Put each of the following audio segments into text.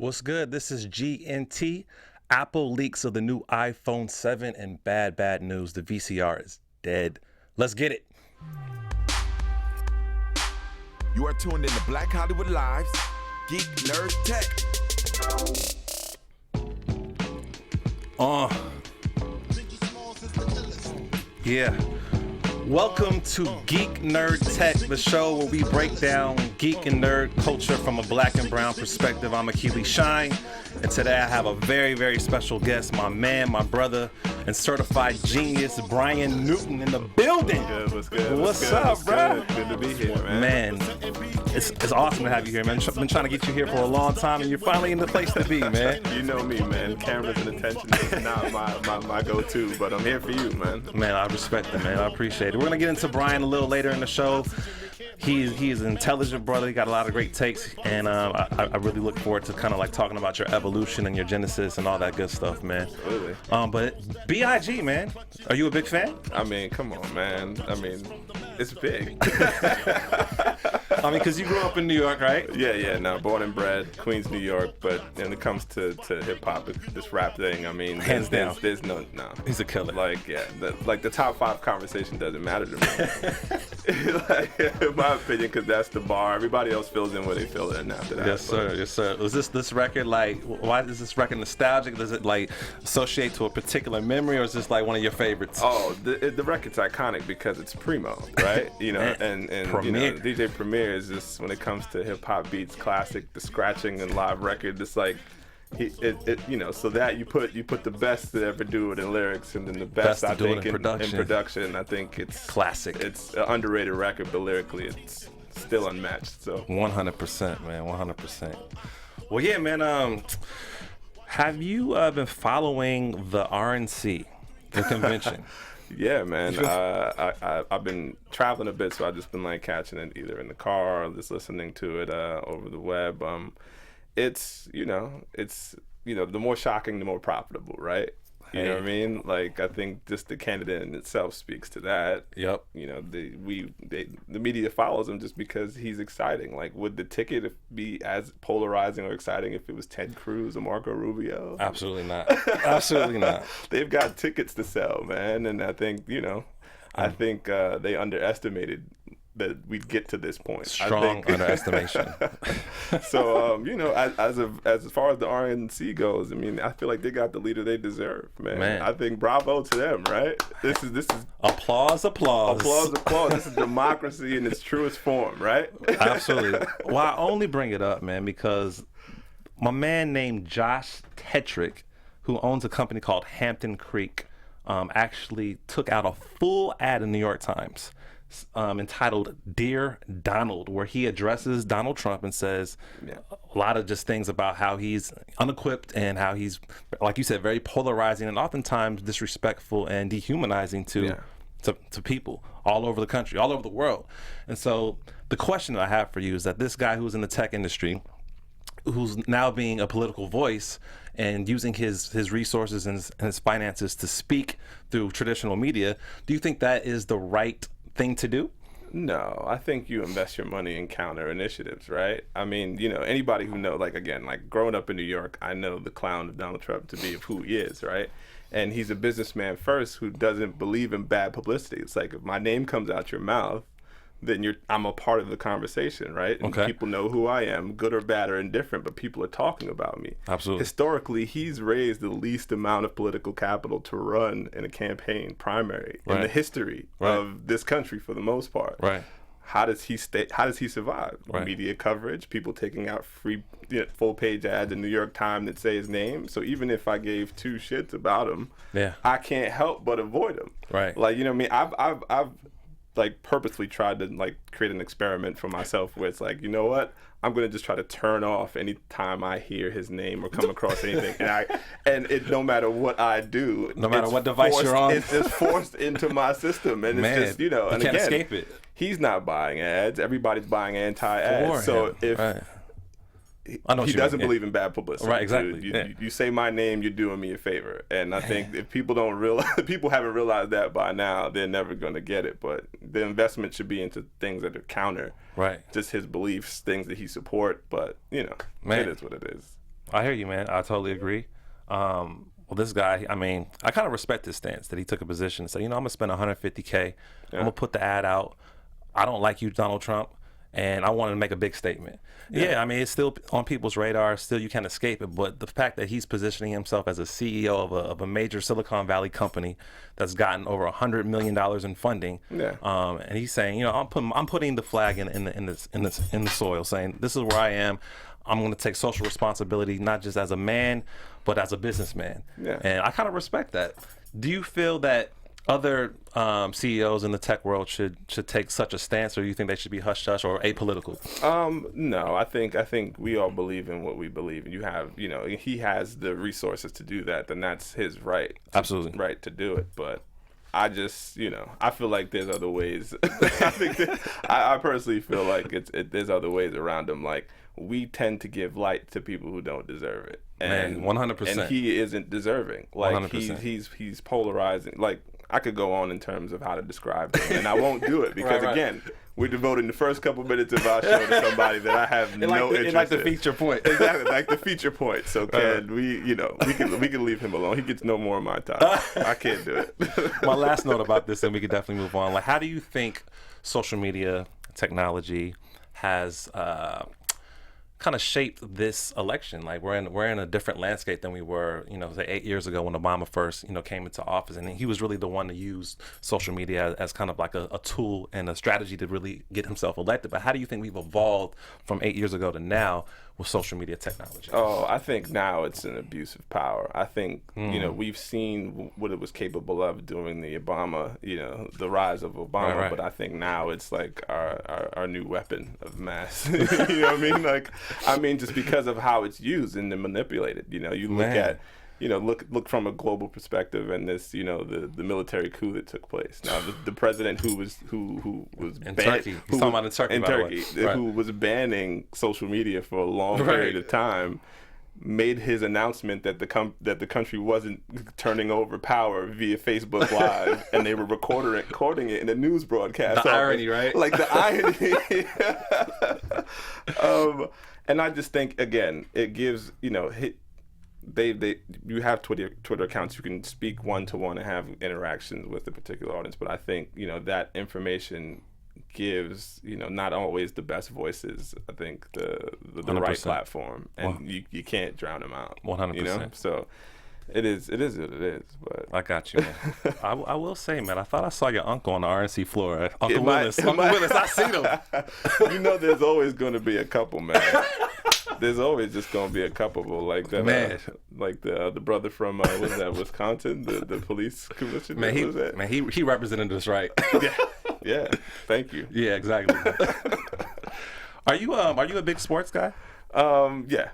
What's good? This is GNT. Apple leaks of the new iPhone 7 and bad news. The VCR is dead. Let's get it. You are tuned in to Black Hollywood Live's Geek Nerd Tech. Yeah. Welcome to Geek Nerd Tech, the show where we break down geek and nerd culture from a black and brown perspective. I'm Achilles Shine, and today I have a very special guest, my man, my brother, and certified genius, Brian Newton, in the building. What's good? What's up, bro? Good to be here, man. It's awesome to have you here, man. Been trying to get you here for a long time, and you're finally in the place to be, man. You know me, man. Cameras and attention is not my go-to, but I'm here for you, man. Man, I respect it, man. I appreciate it. We're gonna get into Brian a little later in the show. He's an intelligent brother. He got a lot of great takes, and I really look forward to kind of like talking about your evolution and your genesis and all that good stuff, man. Absolutely. But BIG, man, are you a big fan? I mean, come on, man. I mean, it's big. I mean, because you grew up in New York, right? Yeah. No, born and bred, Queens, New York. But when it comes to hip hop, this rap thing, I mean, hands down, there's no. He's a killer. Like, yeah, the top 5 conversation doesn't matter to me. Like, in my opinion, because that's the bar. Everybody else fills in where they fill in after that. Yes, sir. Was this record like? Why is this record nostalgic? Does it like associate to a particular memory, or is this like one of your favorites? Oh, the record's iconic because it's primo, right? You know, and you know, DJ Premier is just, when it comes to hip hop beats, classic. The scratching and live record, it's like you know, so that you put the best to ever do it in lyrics, and then the best I think in production. I think it's classic. It's an underrated record, but lyrically it's still unmatched. So 100%, man, 100%. Well, yeah, man. Have you been following the RNC, the convention? Yeah, man. I've been traveling a bit, so I've just been like catching it either in the car or just listening to it over the web. It's the more shocking, the more profitable, right? You know what I mean? Like, I think just the candidate in itself speaks to that. Yep. You know, the media follows him just because he's exciting. Like, would the ticket be as polarizing or exciting if it was Ted Cruz or Marco Rubio? Absolutely not. Absolutely not. They've got tickets to sell, man, and I think they underestimated that we'd get to this point. Strong underestimation. So, as far as the RNC goes, I mean, I feel like they got the leader they deserve, man. I think bravo to them, right? This is applause. This is democracy in its truest form, right? Absolutely. Well, I only bring it up, man, because my man named Josh Tetrick, who owns a company called Hampton Creek, actually took out a full ad in the New York Times entitled Dear Donald, where he addresses Donald Trump and says a lot of just things about how he's unequipped and how he's, like you said, very polarizing and oftentimes disrespectful and dehumanizing to people all over the country, all over the world. And so the question that I have for you is that this guy who's in the tech industry, who's now being a political voice and using his resources and his finances to speak through traditional media, do you think that is the right thing to do? No, I think you invest your money in counter initiatives, right? I mean, you know, anybody who knows, like growing up in New York, I know the clown of Donald Trump to be of who he is, right? And he's a businessman first who doesn't believe in bad publicity. It's like, if my name comes out your mouth, then I'm a part of the conversation, right? And people know who I am, good or bad or indifferent, but people are talking about me. Absolutely. Historically, he's raised the least amount of political capital to run in a campaign primary in the history of this country for the most part. Right. How does he survive? Right. Media coverage, people taking out free full-page ads in New York Times that say his name. So even if I gave 2 shits about him, I can't help but avoid him. Right. Like, you know what I mean? I've like purposely tried to like create an experiment for myself where it's like, you know what, I'm gonna just try to turn off any time I hear his name or come across anything, and it no matter what I do, no matter what device you're on, it's forced into my system, and it's just, you know, and you can't again, escape it. He's not buying ads. Everybody's buying anti-ads. So if he doesn't believe in bad publicity. Right, exactly. You say my name, you're doing me a favor. And I think if people haven't realized that by now, they're never going to get it. But the investment should be into things that are counter just his beliefs, things that he support. But, you know, it is what it is. I hear you, man. I totally agree. Well, this guy, I mean, I kind of respect his stance that he took a position and said, I'm going to spend 150K. I'm going to put the ad out. I don't like you, Donald Trump, and I wanted to make a big statement. Yeah, I mean, it's still on people's radar. Still, you can't escape it. But the fact that he's positioning himself as a CEO of a major Silicon Valley company that's gotten over $100 million in funding, and he's saying, I'm putting the flag in the soil, saying this is where I am. I'm going to take social responsibility, not just as a man, but as a businessman. Yeah. And I kind of respect that. Do you feel that other CEOs in the tech world should take such a stance, or do you think they should be hush-hush or apolitical? No, I think we all believe in what we believe, and he has the resources to do that, then that's his right. Absolutely. Right to do it, but I just, I feel like there's other ways. I personally feel like there's other ways around him. Like, we tend to give light to people who don't deserve it. And 100%. And he isn't deserving. Like, 100%. He's polarizing. Like, I could go on in terms of how to describe him, and I won't do it because, again, we're devoting the first couple minutes of our show to somebody that I have no interest in. Like the feature point. Exactly, like the feature point. So, we can leave him alone. He gets no more of my time. I can't do it. My last note about this, and we could definitely move on. Like, how do you think social media technology has kind of shaped this election? Like, we're in a different landscape than we were, say 8 years ago when Obama first, came into office, and he was really the one to use social media as kind of like a tool and a strategy to really get himself elected. But how do you think we've evolved from 8 years ago to now with social media technology? Oh, I think now it's an abuse of power. I think, we've seen what it was capable of during the Obama, the rise of Obama, right. But I think now it's like our new weapon of mass. You know what I mean? Just because of how it's used and then manipulated. You look at, look from a global perspective, and this, the military coup that took place. Now, the president who was in Turkey. He's talking about in Turkey, right. Who was banning social media for a long period of time, made his announcement that the country wasn't turning over power via Facebook Live, and they were recording it in a news broadcast. The irony, right? Like the irony. And I just think, again, it gives, you have Twitter accounts. You can speak one-to-one and have interactions with the particular audience. But I think, that information gives, not always the best voices, I think, the right platform. And you can't drown them out. 100%. So it is what it is. But I got you, man. I will say, man, I thought I saw your uncle on the RNC floor. Uncle Willis, I seen him. There's always going to be a couple, man. There's always just going to be a couple, like that, man. Like the brother from what was that, Wisconsin, the police commissioner. Man, he represented us right. Yeah. Thank you. Yeah, exactly. Are you a big sports guy? Yeah.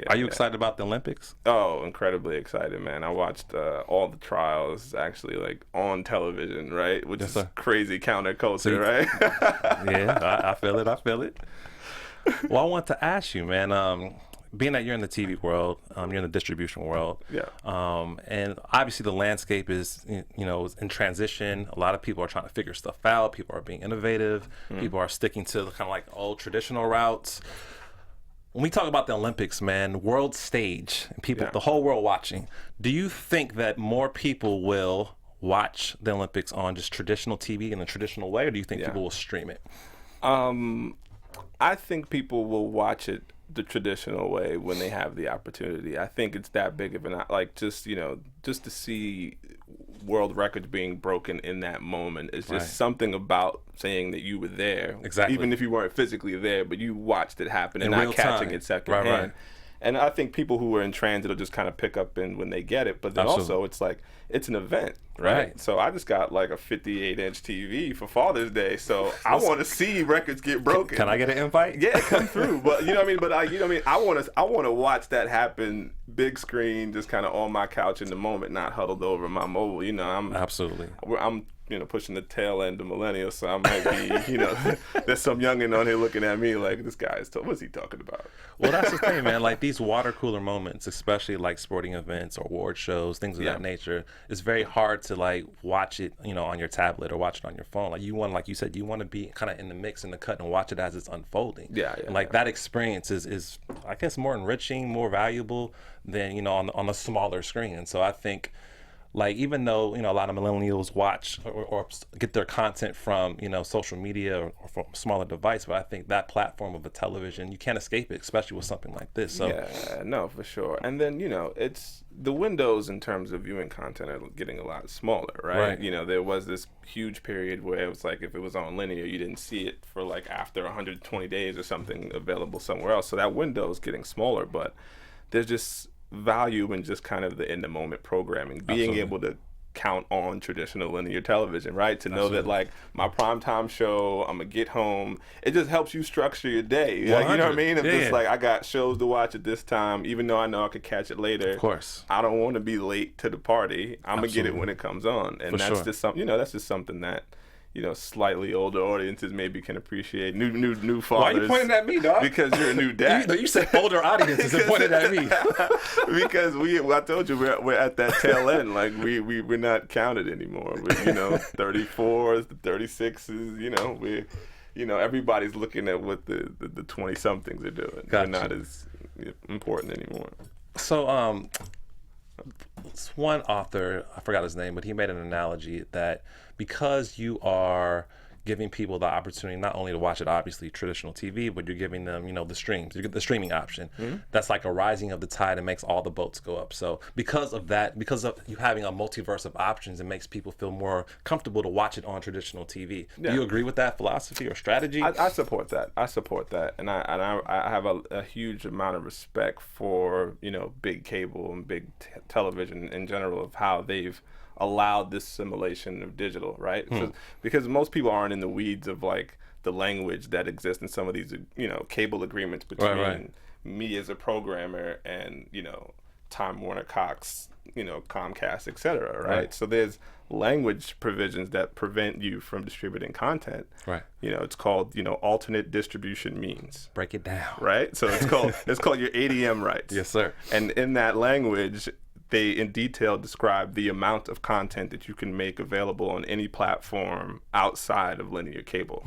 Are you excited about the Olympics? Oh, incredibly excited, man. I watched all the trials actually, like, on television, right? Which is crazy counterculture, right? Yeah, I feel it. Well, I want to ask you, man, being that you're in the TV world, you're in the distribution world, and obviously the landscape is, is in transition. A lot of people are trying to figure stuff out. People are being innovative. People are sticking to kind of like old traditional routes. When we talk about the Olympics, man, world stage, and people, the whole world watching, do you think that more people will watch the Olympics on just traditional TV in a traditional way, or do you think people will stream it? I think people will watch it the traditional way when they have the opportunity. I think it's that big of an, like, just to see world records being broken in that moment is just something about saying that you were there. Exactly. Even if you weren't physically there, but you watched it happen and not catching it secondhand. Right. And I think people who are in transit will just kind of pick up when they get it. But then also it's like, it's an event, right? So I just got like a 58-inch TV for Father's Day. So I want to see records get broken. Can I get an invite? Yeah, come through. But you know what I mean? But I want to watch that happen, big screen, just kind of on my couch in the moment, not huddled over my mobile. I'm pushing the tail end of Millennials, so I might be, there's some youngin on here looking at me like, this guy what's he talking about? Well, that's the thing, man. Like these water cooler moments, especially like sporting events or award shows, things of that nature, it's very hard to like watch it, on your tablet or watch it on your phone. Like like you said, you want to be kind of in the mix, in the cut, and watch it as it's unfolding. And like that experience is, I guess, more enriching, more valuable than, on a smaller screen. And so I think, like, even though, a lot of millennials watch or get their content from, social media or from a smaller device, but I think that platform of a television, you can't escape it, especially with something like this. So yeah, no, for sure. And then, it's the windows in terms of viewing content are getting a lot smaller, right? There was this huge period where it was like, if it was on linear, you didn't see it for like after 120 days or something available somewhere else. So that window is getting smaller, but there's just value in just kind of the in the moment programming, being able to count on traditional linear television, right? To know that like my primetime show, I'm gonna get home. It just helps you structure your day. Like, you know what I mean? If it's like I got shows to watch at this time, even though I know I could catch it later. Of course. I don't want to be late to the party. I'm gonna get it when it comes on. And that's just something, that's just something that slightly older audiences maybe can appreciate. New fathers. Why are you pointing at me, dog? Because you're a new dad. You said older audiences and pointed at me. Because I told you we're at that tail end. Like we're not counted anymore. We're 34s, the 36s. Everybody's looking at what the 20-somethings are doing. They're not as important anymore. So one author, I forgot his name, but he made an analogy that because you are giving people the opportunity not only to watch it, obviously traditional TV, but you're giving them, the streams. You get the streaming option. Mm-hmm. That's like a rising of the tide and makes all the boats go up. So because of that, because of you having a multiverse of options, it makes people feel more comfortable to watch it on traditional TV. Yeah. Do you agree with that philosophy or strategy? I support that. And I have a huge amount of respect for, big cable and big television in general, of how they've allowed this simulation of digital, right? Because most people aren't in the weeds of like the language that exists in some of these, cable agreements between me as a programmer and, Time Warner, Cox, Comcast, et cetera, right? So there's language provisions that prevent you from distributing content. Right. It's called, alternate distribution means. Break it down. Right? So it's called your ADM rights. Yes, sir. And in that language, they in detail describe the amount of content that you can make available on any platform outside of linear cable,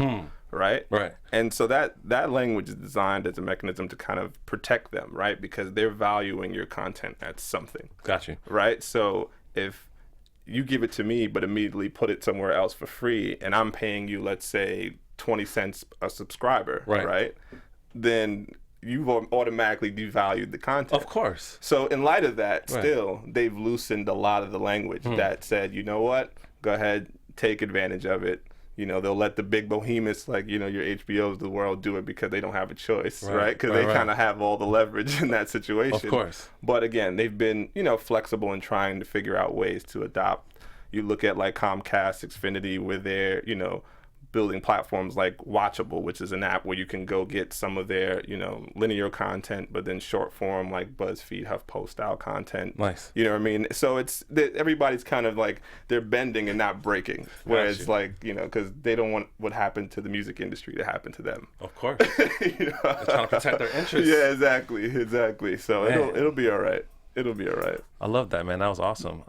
right? Right. And so that language is designed as a mechanism to kind of protect them, right? Because they're valuing your content at something. Got you. Right? So if you give it to me but immediately put it somewhere else for free, and I'm paying you, let's say, 20 cents a subscriber, right? Then you've automatically devalued the content. Of course. So in light of that, still, they've loosened a lot of the language that said, you know what, go ahead, take advantage of it. They'll let the big behemoths like, your HBOs of the world do it because they don't have a choice, right? Because they kind of have all the leverage in that situation. Of course. But again, they've been, flexible in trying to figure out ways to adopt. You look at like Comcast, Xfinity, where they're, building platforms like Watchable, which is an app where you can go get some of their, linear content, but then short form like BuzzFeed, HuffPost style content. Nice. You know what I mean? So everybody's kind of like, they're bending and not breaking. Whereas like, because they don't want what happened to the music industry to happen to them. Of course. They're trying to protect their interests. Yeah, exactly. So it'll be all right. It'll be all right. I love that, man. That was awesome.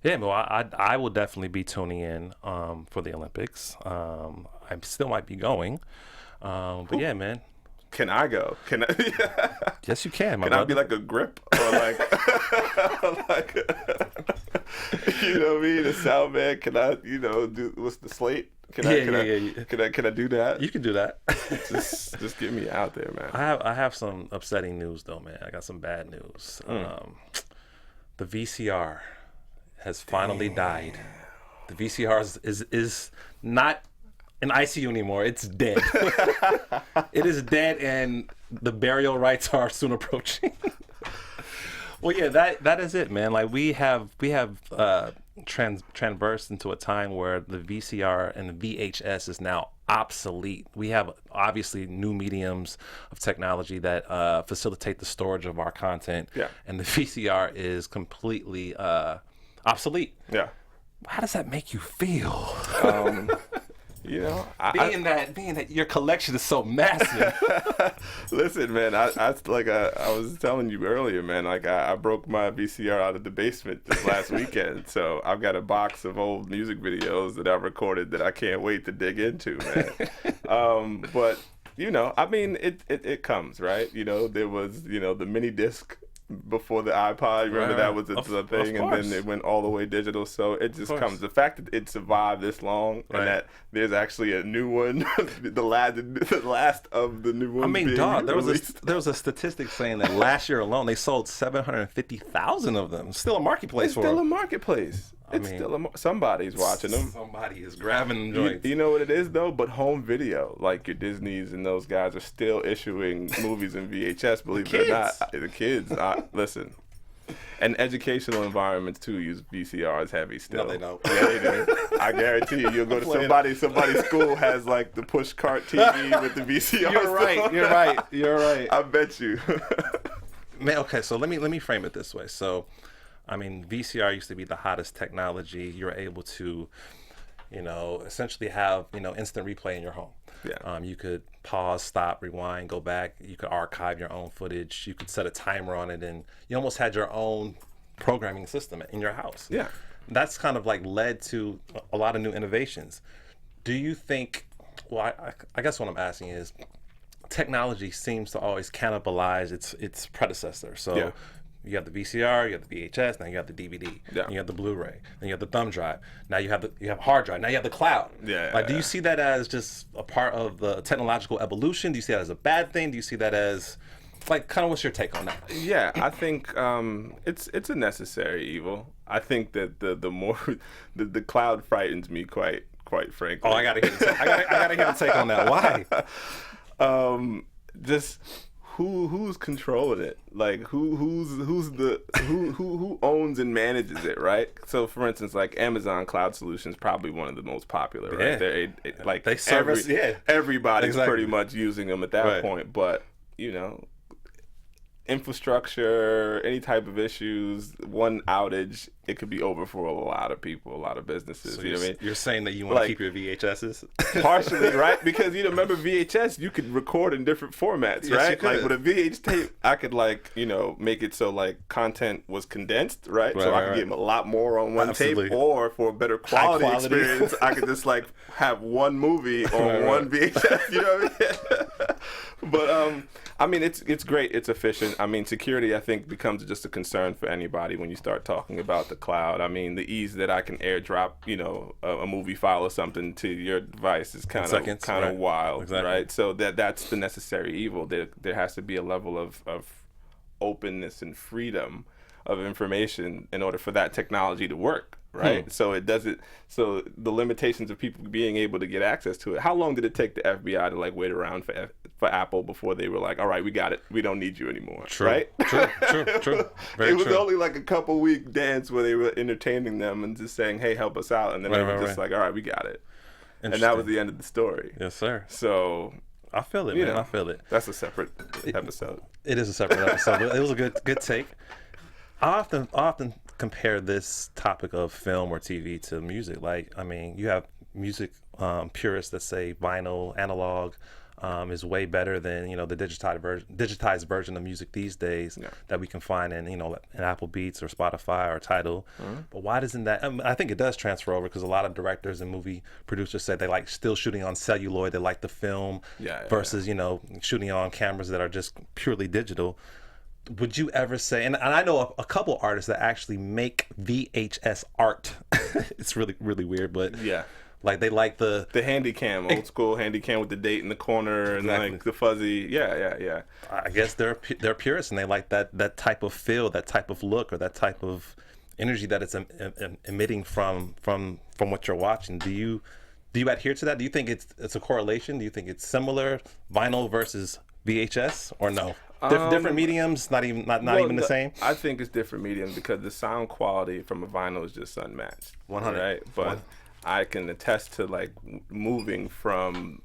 Yeah, well, I will definitely be tuning in for the Olympics. I still might be going, but yeah, man. Can I go? Can I? Yes, you can. Can I be like a grip or like, you know what I mean? A sound man? Can I, do what's the slate? Can I do that? You can do that. just get me out there, man. I have some upsetting news though, man. I got some bad news. The VCR has finally died. The VCR is not in ICU anymore. It's dead. It is dead, and the burial rites are soon approaching. Well, yeah, that is it, man. Like we have transversed into a time where the VCR and the VHS is now obsolete. We have obviously new mediums of technology that facilitate the storage of our content, and the VCR is completely obsolete. Yeah. how does that make you feel? You know, being that your collection is so massive. Listen, man, I was telling you earlier, man, like I broke my VCR out of the basement this last weekend. So I've got a box of old music videos that I've recorded that I can't wait to dig into, man. But, you know, I mean, it comes, right? You know, there was, you know, the mini disc before the iPod. Remember that was the thing, and then it went all the way digital. So it just comes. The fact that it survived this long, and that there's actually a new one, the last of the new ones. I mean, dog, there released. was a statistic saying that last year alone they sold 750,000 of them. Still a marketplace for them. Still a marketplace. Somebody's watching them. Somebody is grabbing them joints. You know what it is though? But home video, like your Disneys and those guys, are still issuing movies in VHS. Believe it or not, the kids. Listen, and educational environments too use VCRs heavy still. No, they don't. Yeah, they do. I guarantee you, you'll go to somebody's school has like the push cart TV with the VCR. You're right. I bet you. Man, okay, so let me frame it this way. So, I mean, VCR used to be the hottest technology. You're able to, you know, essentially have, you know, instant replay in your home. Yeah. You could pause, stop, rewind, go back. You could archive your own footage. You could set a timer on it, and you almost had your own programming system in your house. Yeah. That's kind of like led to a lot of new innovations. Do you think, well, I guess what I'm asking is, technology seems to always cannibalize its predecessor. So you have the VCR, you have the VHS, now you have the DVD, then you have the Blu-ray, then you have the thumb drive, now you have hard drive, now you have the cloud. Do you see that as just a part of the technological evolution? Do you see that as a bad thing? Do you see that as, like, kind of what's your take on that? Yeah, I think it's a necessary evil. I think that the more the cloud frightens me quite frankly. Oh, I gotta hear the take on that. Why? Just who's controlling it? Like who owns and manages it, right? So for instance, like Amazon Cloud Solutions, probably one of the most popular, right? They service everybody's pretty much using them at that point. But you know, infrastructure, any type of issues, one outage, it could be over for a lot of people, a lot of businesses. So you know what I mean? You're saying that you want to keep your VHSs? Partially, right? Because, you know, remember VHS, you could record in different formats, right? Like with a VH tape, I could, like, you know, make it so, like, content was condensed, right? So I could get a lot more on one tape, or for a better quality experience, I could just, like, have one movie on one VHS, you know what I mean? But, I mean, it's great. It's efficient. I mean, security, I think, becomes just a concern for anybody when you start talking about the cloud. I mean, the ease that I can airdrop, you know, a movie file or something to your device is kind of wild, right? So that's the necessary evil. There has to be a level of openness and freedom of information in order for that technology to work. Right, so it doesn't. So the limitations of people being able to get access to it. How long did it take the FBI to like wait around for Apple before they were like, all right, we got it, we don't need you anymore? True, right? True. Very it was true. only like a couple week dance where they were entertaining them and just saying, hey, help us out, and then they were just like, all right, we got it, and that was the end of the story. Yes, sir. So I feel it, man. I feel it. That's a separate episode. It is a separate episode, but it was a good take. I often compare this topic of film or TV to music. Like, I mean, you have music purists that say vinyl, analog is way better than, you know, the digitized version of music these days that we can find in, you know, in Apple Beats or Spotify or Tidal. But why doesn't that? I think it does transfer over because a lot of directors and movie producers say they like still shooting on celluloid. They like the film versus, you know, shooting on cameras that are just purely digital. Would you ever say, and I know a couple artists that actually make VHS art. It's really, really weird, but like they like the Handycam, old school Handycam with the date in the corner and like the fuzzy. Yeah. I guess they're purists and they like that type of feel, that type of look, or that type of energy that it's emitting from what you're watching. Do you adhere to that? Do you think it's a correlation? Do you think it's similar, vinyl versus VHS, or no? Different mediums, not even the same. I think it's different mediums because the sound quality from a vinyl is just unmatched. 100. Right, but I can attest to like moving from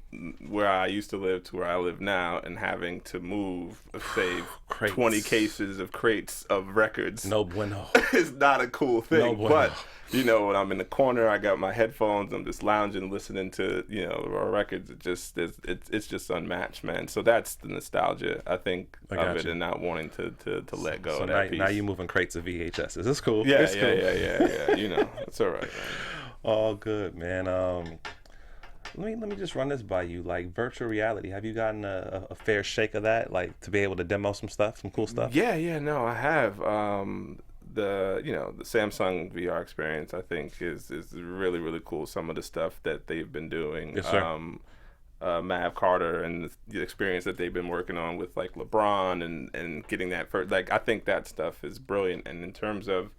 where I used to live to where I live now and having to move, say, 20 cases of crates of records. No bueno. It's not a cool thing. No bueno. But, you know, when I'm in the corner, I got my headphones, I'm just lounging, listening to, you know, our records. It's just unmatched, man. So that's the nostalgia, I think, of it, and not wanting to let go of that piece. Now you're moving crates of VHS. Is this cool? Yeah, it's cool. Yeah. You know, it's all right, man. All good, man. Let me just run this by you. Like virtual reality, have you gotten a fair shake of that? Like to be able to demo some stuff, some cool stuff? Yeah, no, I have. The Samsung VR experience, I think, is really, really cool. Some of the stuff that they've been doing. Yes, sir. Mav Carter and the experience that they've been working on with like LeBron and getting that first, like I think that stuff is brilliant. And in terms of,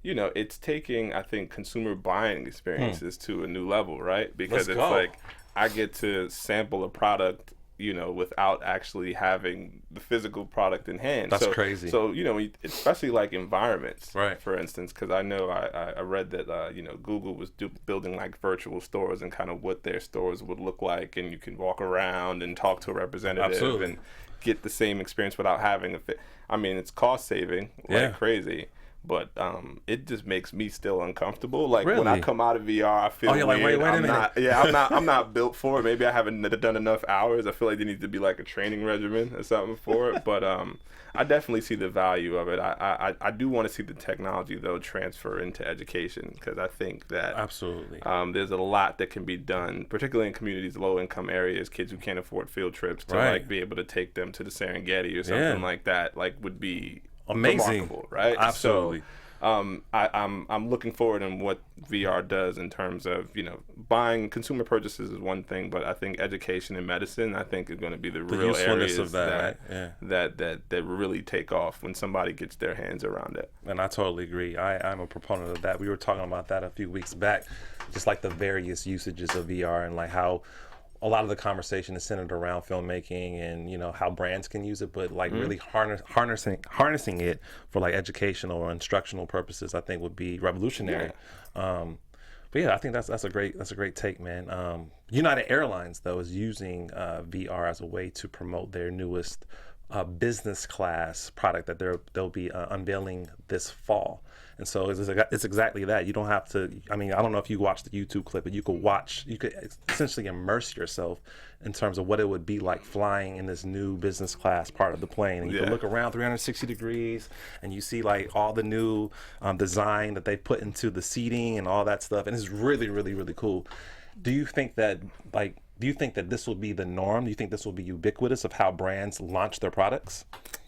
you know, it's taking, I think, consumer buying experiences to a new level, right? Because it's like I get to sample a product, you know, without actually having the physical product in hand. That's crazy. So, you know, especially like environments, right? For instance, because I know I read that, you know, Google was building like virtual stores and kind of what their stores would look like, and you can walk around and talk to a representative. Absolutely. And get the same experience without having I mean, it's cost saving like crazy. But it just makes me still uncomfortable. Like when I come out of VR, I feel weird. Like, wait a minute. I'm not built for it. Maybe I haven't done enough hours. I feel like there needs to be like a training regimen or something for it. But I definitely see the value of it. I do want to see the technology though transfer into education, because I think that absolutely there's a lot that can be done, particularly in communities, low income areas, kids who can't afford field trips to like be able to take them to the Serengeti or something like that. Like would be amazing, remarkable, right? Absolutely. So, I'm looking forward in what VR does in terms of, you know, buying consumer purchases is one thing, but I think education and medicine, I think, is going to be the real areas of that, that really take off when somebody gets their hands around it. And I totally agree. I'm a proponent of that. We were talking about that a few weeks back, just like the various usages of VR and like how a lot of the conversation is centered around filmmaking and, you know, how brands can use it, but like really harnessing it for like educational or instructional purposes, I think would be revolutionary. But yeah, I think that's a great take, man. United Airlines though is using VR as a way to promote their newest business class product that they'll be unveiling this fall. And so it's exactly that. You don't have to, I mean, I don't know if you watched the YouTube clip, but you could essentially immerse yourself in terms of what it would be like flying in this new business class part of the plane. And you can look around 360 degrees and you see like all the new design that they put into the seating and all that stuff. And it's really, really, really cool. Do you think that this will be the norm? Do you think this will be ubiquitous of how brands launch their products?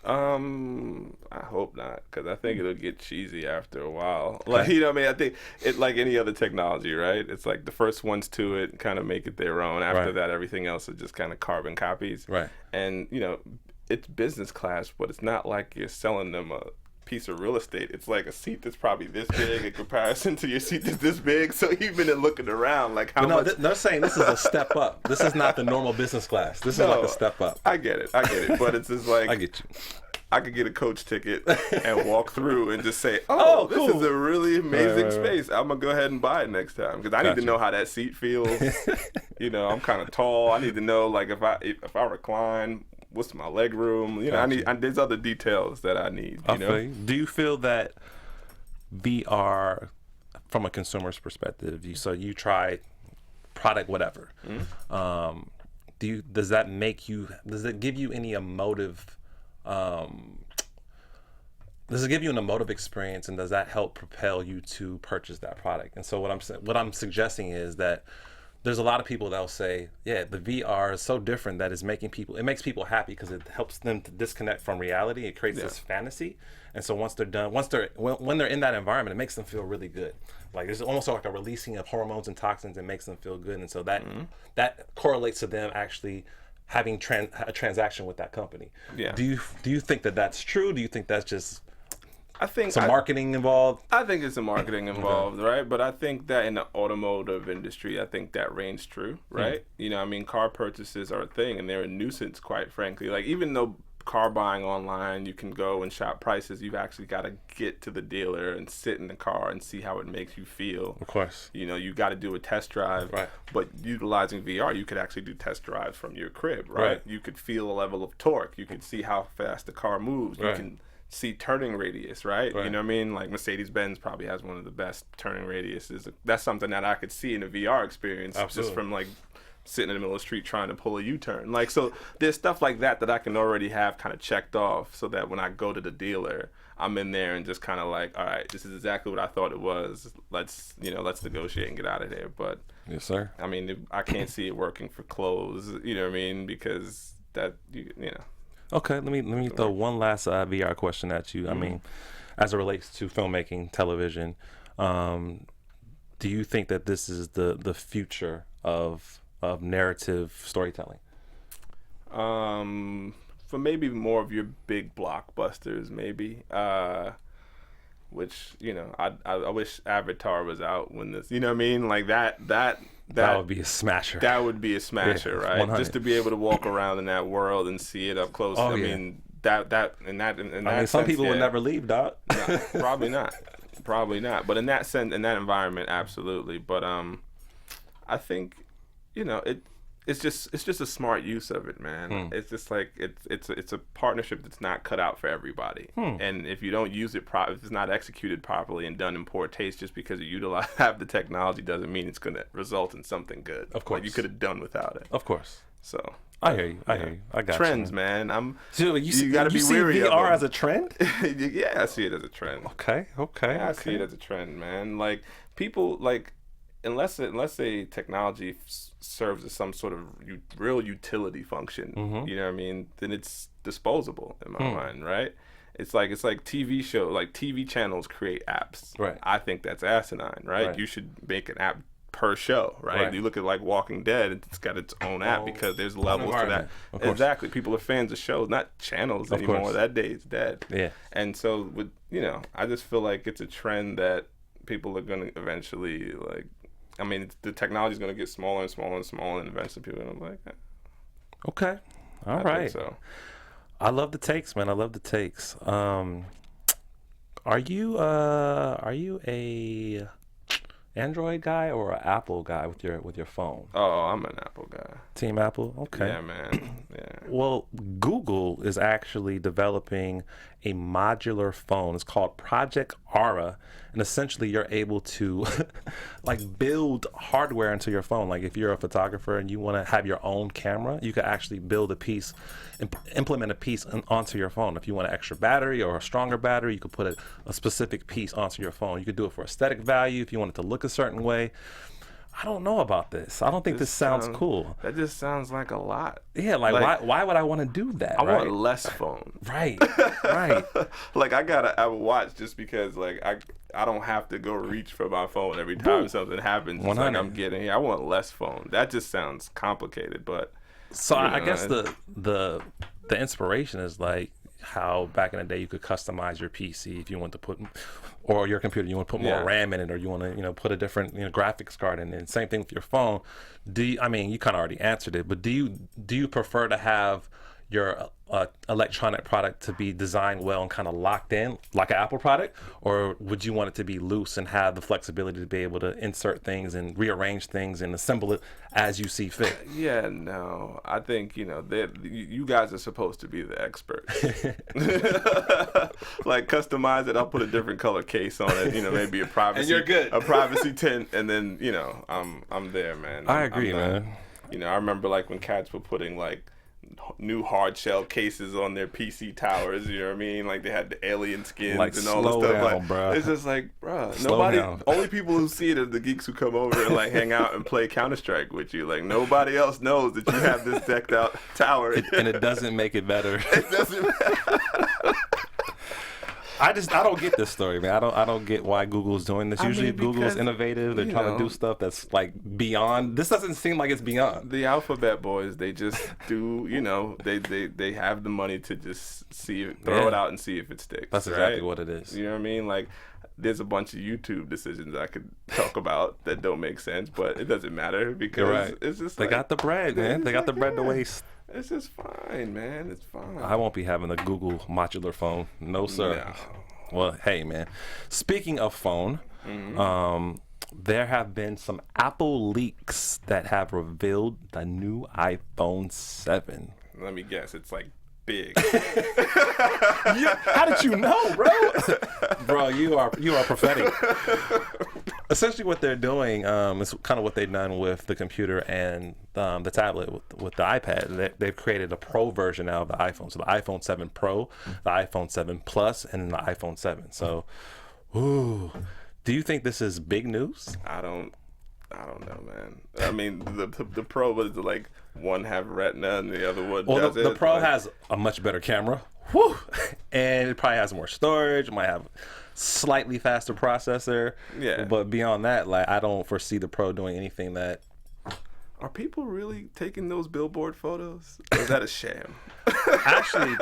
I hope not, because I think it'll get cheesy after a while. Like, you know what I mean? I think it like any other technology, right? It's like the first ones to it kind of make it their own. After that, everything else is just kind of carbon copies. Right. And, you know, it's business class, but it's not like you're selling them a piece of real estate. It's like a seat that's probably this big in comparison to your seat that's this big. So even in looking around, like how much... they're saying this is a step up. This is not the normal business class. This is like a step up. I get it. But it's just like... I get you. I could get a coach ticket and walk through and just say, oh, this is a really amazing space. I'm going to go ahead and buy it next time, because I need to know how that seat feels. You know, I'm kind of tall. I need to know, like, if I recline, what's my leg room? You know, there's other details that I need. You know? Do you feel that VR, from a consumer's perspective, you try product whatever, does it give you any emotive... does it give you an emotive experience, and does that help propel you to purchase that product? And so what I'm suggesting is that there's a lot of people that'll say, yeah, the VR is so different that it makes people happy because it helps them to disconnect from reality. It creates this fantasy. And so when they're in that environment, it makes them feel really good. Like it's almost like a releasing of hormones and toxins and makes them feel good. And so that correlates to them actually having a transaction with that company. Yeah. Do you think that that's true? Do you think that's just some marketing involved? I think it's some marketing involved, right? But I think that in the automotive industry, I think that reigns true, right? You know, I mean, car purchases are a thing, and they're a nuisance, quite frankly. Like, even though car buying online. You can go and shop prices. You've actually got to get to the dealer and sit in the car and see how it makes you feel. Of course. You know, you got to do a test drive. Right. But utilizing VR, you could actually do test drives from your crib, right? Right. You could feel a level of torque. You could see how fast the car moves. Right. You can see turning radius, right? Right. You know what I mean? Like Mercedes-Benz probably has one of the best turning radiuses. That's something that I could see in a VR experience. Absolutely. Just from like sitting in the middle of the street trying to pull a U-turn. Like, so there's stuff like that I can already have kind of checked off, so that when I go to the dealer, I'm in there and just kind of like, all right, this is exactly what I thought it was. Let's negotiate and get out of there. But yes, sir. I mean, I can't see it working for clothes, you know what I mean? Because that, you know. Okay, let me throw one last VR question at you. I mean, as it relates to filmmaking, television, do you think that this is the future of narrative storytelling? For maybe more of your big blockbusters, maybe. Which, you know, I wish Avatar was out when this, you know what I mean? Like that would be a smasher. That would be a smasher, Yeah, right? 100. Just to be able to walk around in that world and see it up close. Oh, I yeah. mean, that some sense, people would yeah. never leave, dog. No, probably not. Probably not. But in that sense, in that environment, absolutely. But I think, you know, it's just a smart use of it, man. It's just like it's a partnership that's not cut out for everybody. And if you don't use it if it's not executed properly and done in poor taste, just because you have the technology doesn't mean it's going to result in something good. Of course. Like, you could have done without it. Of course. So I hear you. I hear you. I got trends, you. man. So you got to be see weary of VR them. as a trend? Yeah, I see it as a trend. Okay. Yeah, I see it as a trend, man. Like, people, like, unless a technology serves as some sort of real utility function, you know what I mean, then it's disposable in my mind, right? It's like TV show, like TV channels create apps. Right. I think that's asinine, right? Right. You should make an app per show, right? You look at like Walking Dead, it's got its own app because there's levels to that. Of course. Exactly. People are fans of shows, not channels Of anymore. course. That day is dead. Yeah. And so, with, you know, I just feel like it's a trend that people are going to eventually, like, I mean, the technology is going to get smaller and smaller and smaller, and eventually people are going to be like, Okay. All I right. think so. I love the takes, man. I love the takes. Are you a Android guy or an Apple guy with your phone? Oh, I'm an Apple guy. Team Apple? Okay. Yeah, man. Yeah. Well, Google is actually developing a modular phone. It's called Project Aura, and essentially you're able to like build hardware into your phone. Like, if you're a photographer and you want to have your own camera, you could actually build a piece, implement a piece onto your phone. If you want an extra battery or a stronger battery, you could put a specific piece onto your phone. You could do it for aesthetic value if you want it to look a certain way. I don't know about this. I don't think this sounds cool. That just sounds like a lot. Yeah, like why would I want to do that? I right? want less phone. Right, right. Like, I got an Apple Watch just because, like, I don't have to go reach for my phone every time something happens. It's like, I'm getting here. I want less phone. That just sounds complicated, but. So I guess the inspiration is like how back in the day you could customize your PC if you want to put, or your computer, you want to put more RAM in it, or you want to, put a different, graphics card in it. And same thing with your phone. You kind of already answered it, but do you prefer to have your electronic product to be designed well and kind of locked in like an Apple product, or would you want it to be loose and have the flexibility to be able to insert things and rearrange things and assemble it as you see fit? Yeah, no, I think, you guys are supposed to be the experts. Like, customize it. I'll put a different color case on it, maybe a privacy, and you're good. A privacy tint, and then, I'm there, man. I agree, man. I remember, like, when cats were putting, like, new hard shell cases on their PC towers, you know what I mean? Like, they had the alien skins, like, and all the stuff. down, like, bro. It's just like, bro, Down. only people who see it are the geeks who come over and, like, hang out and play Counter-Strike with you. Like, nobody else knows that you have this decked out tower. And it doesn't make it better. It doesn't. I don't get this story, man. I don't get why Google's doing this. Usually Google's innovative. They're trying to do stuff that's like beyond. This doesn't seem like it's beyond. The alphabet boys, they just do, they have the money to just throw it out and see if it sticks. That's exactly what it is. You know what I mean? Like, there's a bunch of YouTube decisions I could talk about that don't make sense, but it doesn't matter because it's just they got the bread, man. They got the bread to waste. It's just fine, man. It's fine. I won't be having a Google modular phone. No, sir. No. Well, hey, man. Speaking of phone, there have been some Apple leaks that have revealed the new iPhone 7. Let me guess. It's like big. How did you know, bro? Bro, you are prophetic. Essentially, what they're doing is kind of what they've done with the computer and the tablet with the iPad. They've created a Pro version now of the iPhone. So the iPhone 7 Pro, the iPhone 7 Plus, and the iPhone 7. So, ooh, do you think this is big news? I don't know, man. I mean, the Pro was like one have Retina and the other one Well, does the it. Pro like, has a much better camera. Whew. And it probably has more storage. It might have slightly faster processor. Yeah. But beyond that, like, I don't foresee the Pro doing anything that. Are people really taking those billboard photos? Or is that a sham? Actually,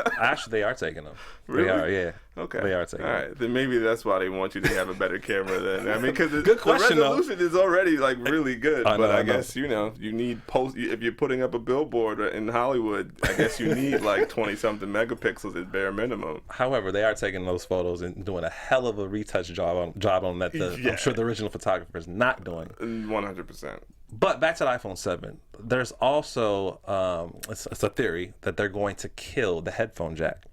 they are taking them. Really? They are, yeah. Okay. They are taking All right. Then maybe that's why they want you to have a better camera then. I mean, because Good question, the resolution is already like really good. I know, But I I know. guess, you need if you're putting up a billboard in Hollywood, I guess you need like 20-something megapixels at bare minimum. However, they are taking those photos and doing a hell of a retouch job on that. I'm sure the original photographer is not doing. 100%. But back to the iPhone 7. There's also it's a theory that they're going to kill the headphone jack.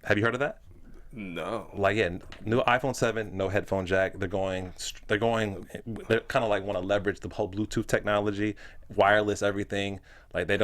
Have you heard of that? No. Like, yeah, new iPhone 7, no headphone jack. They're kind of like want to leverage the whole Bluetooth technology, wireless everything. Like they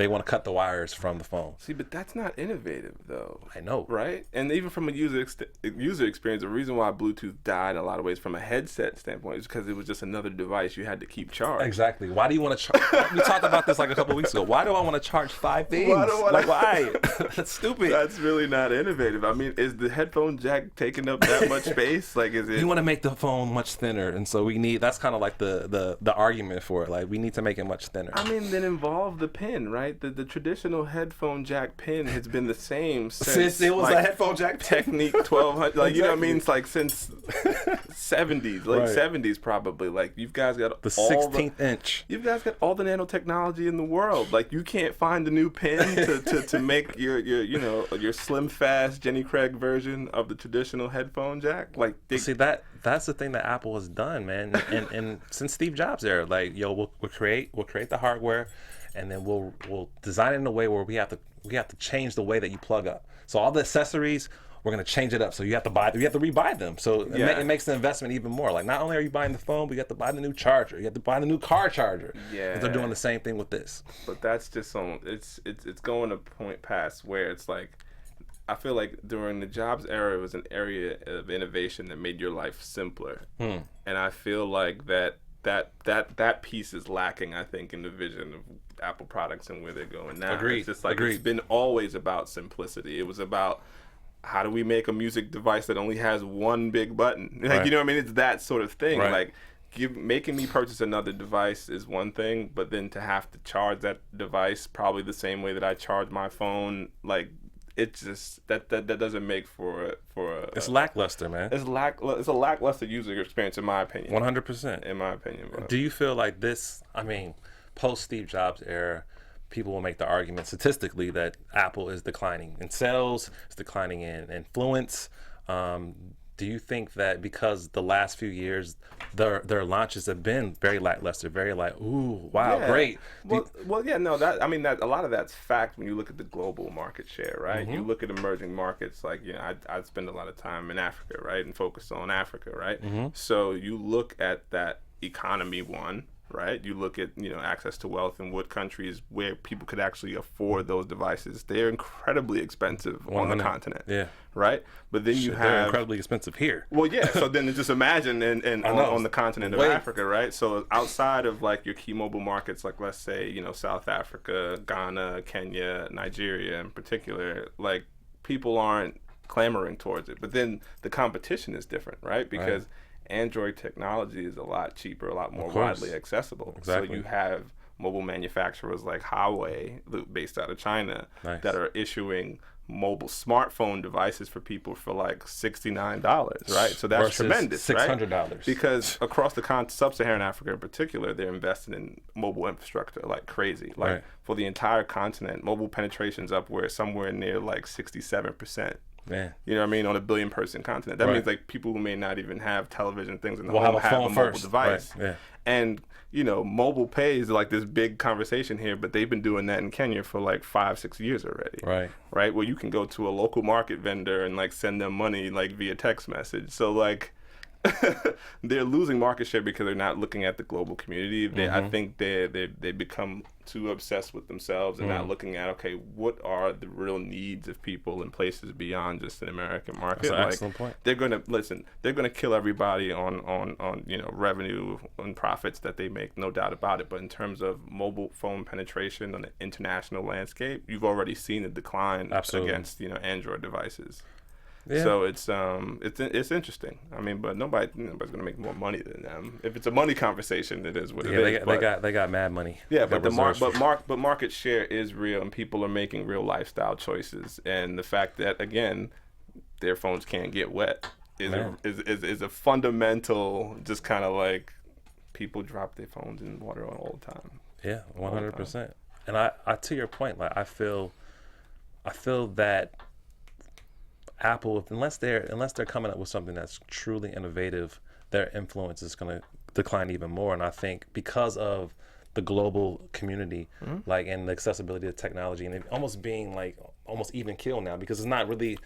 want to cut the wires from the phone. See, but that's not innovative though. I know. Right? And even from a user experience, the reason why Bluetooth died in a lot of ways from a headset standpoint is because it was just another device you had to keep charged. Exactly. Why do you want to charge? We talked about this like a couple weeks ago. Why do I want to charge 5 things? Why? That's stupid. That's really not innovative. I mean, is the headphone jack taking up that much space? Like, is it? You want to make the phone much thinner, and so that's kind of like the argument for it. Like, we need to make it much thinner. I mean, then involve the pin, right? The traditional headphone jack pin has been the same since it was a headphone jack pin. Technique 1200. Like, you know what I mean? Exactly. It's like since 70s, late Right. 70s probably. Like, you guys got The all 16th inch. You guys got all the nanotechnology in the world. Like, you can't find a new pin to make your slim fast Jenny Craig version of the traditional headphone jack. Like, See, that's the thing that Apple has done, man. And since Steve Jobs' era, like, we'll create the hardware, and then we'll design it in a way where we have to change the way that you plug up. So all the accessories, we're gonna change it up. So you have to rebuy them. So it makes the investment even more. Like, not only are you buying the phone, but you have to buy the new charger. You have to buy the new car charger. Yeah. But they're doing the same thing with this. But that's just it's going a point past where it's like, I feel like during the Jobs era, it was an area of innovation that made your life simpler. And I feel like that piece is lacking, I think, in the vision of Apple products and where they're going now. Agreed. It's just like Agreed. It's been always about simplicity. It was about how do we make a music device that only has one big button? Like, Right. you know what I mean? It's that sort of thing. Right. Like, making me purchase another device is one thing, but then to have to charge that device probably the same way that I charge my phone, like, it's just that doesn't make for It's lackluster, man. it's a lackluster user experience, in my opinion. 100%. In my opinion, bro. Do you feel like this? I mean, post Steve Jobs era, people will make the argument statistically that Apple is declining in sales, it's declining in influence. Do you think that because the last few years their launches have been very lackluster, very like, ooh, wow, Yeah. great? Well, yeah, no, that a lot of that's fact when you look at the global market share, right? Mm-hmm. You look at emerging markets, like, I spend a lot of time in Africa, right, and focus on Africa, right? Mm-hmm. So you look at that economy, right? You look at, access to wealth in what countries where people could actually afford those devices. They're incredibly expensive on the 100. continent, Yeah. right? But then you They're have incredibly expensive here. Well, yeah. So then just imagine on the continent of Wait. Africa, right? So outside of like your key mobile markets, like let's say South Africa, Ghana, Kenya, Nigeria in particular, like people aren't clamoring towards it. But then the competition is different, right? Because Android technology is a lot cheaper, a lot more widely accessible. Exactly. So you have mobile manufacturers like Huawei, based out of China, Nice. that are issuing mobile smartphone devices for people for like $69, right? So that's versus tremendous, $600. right? Because across the sub-Saharan Africa in particular, they're investing in mobile infrastructure like crazy. Like Right. for the entire continent, mobile penetration's up where somewhere near like 67%. Man. You know what I mean? On a billion person continent. That Right. means like people who may not even have television things in the We'll home have a have a phone mobile first. device. Right. Yeah. And, you know, mobile pay is like this big conversation here, but they've been doing that in Kenya for like 5-6 years already. Right. Right? Where you can go to a local market vendor and like send them money like via text message. So like they're losing market share because they're not looking at the global community. I think they become too obsessed with themselves and not looking at, okay, what are the real needs of people in places beyond just an American market. That's an like, excellent point. They're gonna kill everybody on you know, revenue and profits that they make, no doubt about it. But in terms of mobile phone penetration on the international landscape, you've already seen a decline Absolutely. against, you know, Android devices. Yeah. So it's interesting. I mean, but nobody's gonna make more money than them. If it's a money conversation, it is what it is. They got mad money. Yeah, They but got market share is real, and people are making real lifestyle choices. And the fact that again, their phones can't get wet is a fundamental. Just kind of like people drop their phones in water all the time. Yeah, 100%. And I to your point, like I feel that Apple, unless they're coming up with something that's truly innovative, their influence is going to decline even more. And I think because of the global community, like, and the accessibility of technology, and it almost being like almost even kill now, because they're not really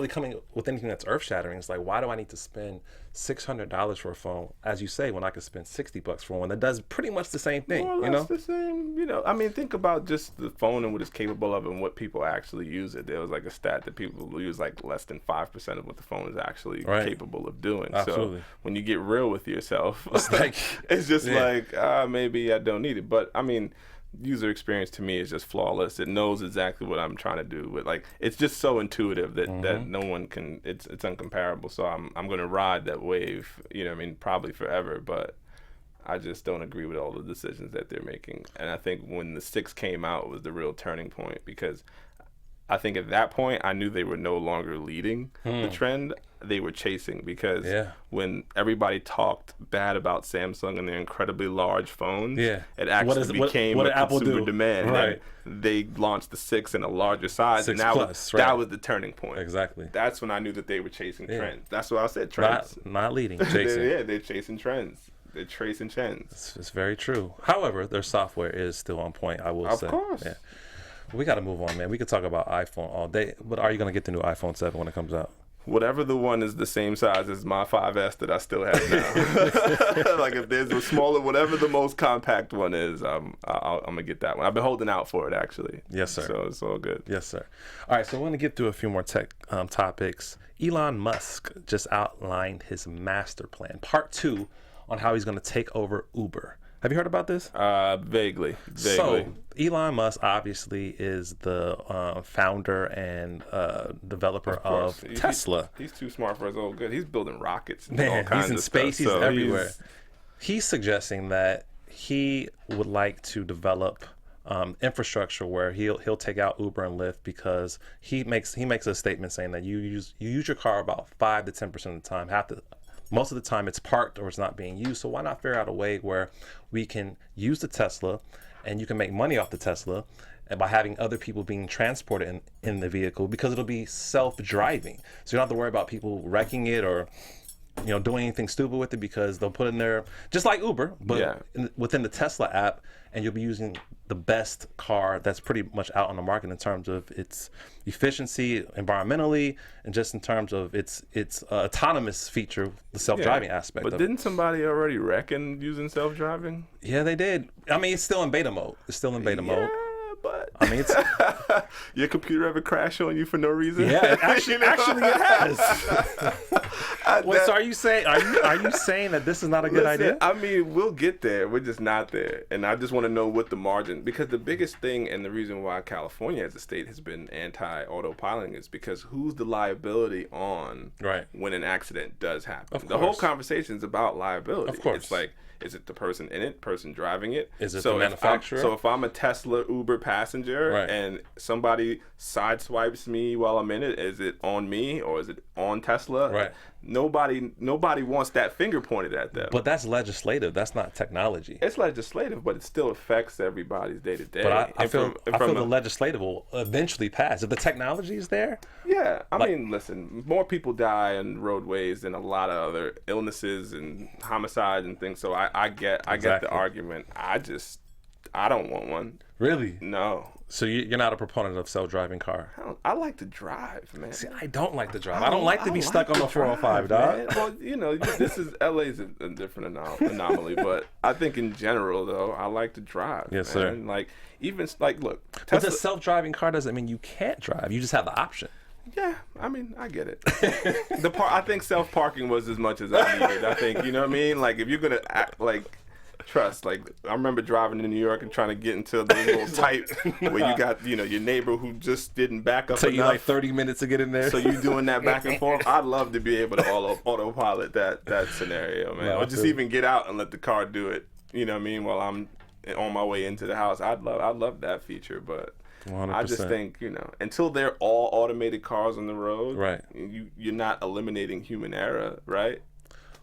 coming with anything that's earth shattering. It's like, why do I need to spend $600 for a phone, as you say, when I could spend $60 for one that does pretty much the same thing? More or you less know, the same. You know, I mean, think about just the phone and what it's capable of, and what people actually use it. There was like a stat that people use like less than 5% of what the phone is actually capable of doing. Absolutely. So when you get real with yourself, it's like it's just like maybe I don't need it. But I mean, user experience to me is just flawless. It knows exactly what I'm trying to do. But like, it's just so intuitive that no one can. It's uncomparable. So I'm gonna ride that wave. You know, what I mean, probably forever. But I just don't agree with all the decisions that they're making. And I think when the 6 came out was the real turning point, because I think at that point I knew they were no longer leading the trend. They were chasing, because when everybody talked bad about Samsung and their incredibly large phones, it actually became a consumer demand. Right. And they launched the 6 in a larger size, 6 and that plus, that was the turning point. Exactly. That's when I knew that they were chasing trends. That's what I said, trends. Not leading, chasing. They're chasing trends. They're tracing trends. It's very true. However, their software is still on point, I will say. Of course. Yeah. We got to move on, man. We could talk about iPhone all day, but are you going to get the new iPhone 7 when it comes out? Whatever the one is the same size as my 5S that I still have now. Like if there's a smaller, whatever the most compact one is, I'm going to get that one. I've been holding out for it, actually. Yes, sir. So it's all good. Yes, sir. All right, so we're going to get through a few more tech topics. Elon Musk just outlined his master plan, part 2, on how he's going to take over Uber. Have you heard about this? Vaguely. So Elon Musk obviously is the founder and developer of Tesla. He's too smart for his own good. He's building rockets and all Man, kinds he's in of space. stuff. He's So everywhere. He's suggesting that he would like to develop infrastructure where he'll take out Uber and Lyft, because he makes a statement saying that you use your car about 5 to 10% of the time. Most of the time it's parked or it's not being used. So why not figure out a way where we can use the Tesla and you can make money off the Tesla, and by having other people being transported in the vehicle, because it'll be self-driving. So you don't have to worry about people wrecking it or doing anything stupid with it, because they'll put in there, just like Uber, but within the Tesla app, and you'll be using the best car that's pretty much out on the market in terms of its efficiency environmentally, and just in terms of its autonomous feature, the self-driving aspect of it. But didn't somebody already reckon using self-driving? Yeah, they did. I mean, it's still in beta mode. Yeah, but I mean, it's your computer ever crash on you for no reason? Yeah, actually it has. Wait, so are you saying that this is not a good idea? I mean, we'll get there. We're just not there. And I just want to know what the margin, because the biggest thing and the reason why California as a state has been anti-autopiloting is because who's the liability on when an accident does happen? The whole conversation is about liability. Of course. It's like, is it the person in it, person driving it? Is it the manufacturer? So if I'm a Tesla Uber passenger, Messenger Right. and somebody sideswipes me while I'm in it, is it on me or is it on Tesla? Right. Nobody wants that finger pointed at them. But that's legislative. That's not technology. It's legislative, but it still affects everybody's day to day. But I feel the legislative will eventually pass. If the technology is there, Yeah, I mean, listen, more people die on roadways than a lot of other illnesses and homicides and things. So I get the Exactly. argument. I don't want one. really. No. So you're not a proponent of self-driving car. I like to drive, man. See, I don't like to drive. I don't like to be stuck on the 405, drive, dog. man. Well, this is LA's a different anomaly, but I think in general though, I like to drive. Yes, man. sir. Like even like look, But Tesla, the self-driving car doesn't mean you can't drive. You just have the option. yeah, I mean, I get it. I think self-parking was as much as I needed. I think, you know what I mean? Like if you're gonna act like. Trust, like I remember driving to New York and trying to get into the little tight where you got your neighbor who just didn't back up Take you enough. like 30 minutes to get in there. So you doing that back and forth. I'd love to be able to autopilot that scenario, man, No, or just even get out and let the car do it. You know what I mean? While I'm on my way into the house, I'd love that feature, but 100%. I just think until they're all automated cars on the road, Right. You're not eliminating human error, right?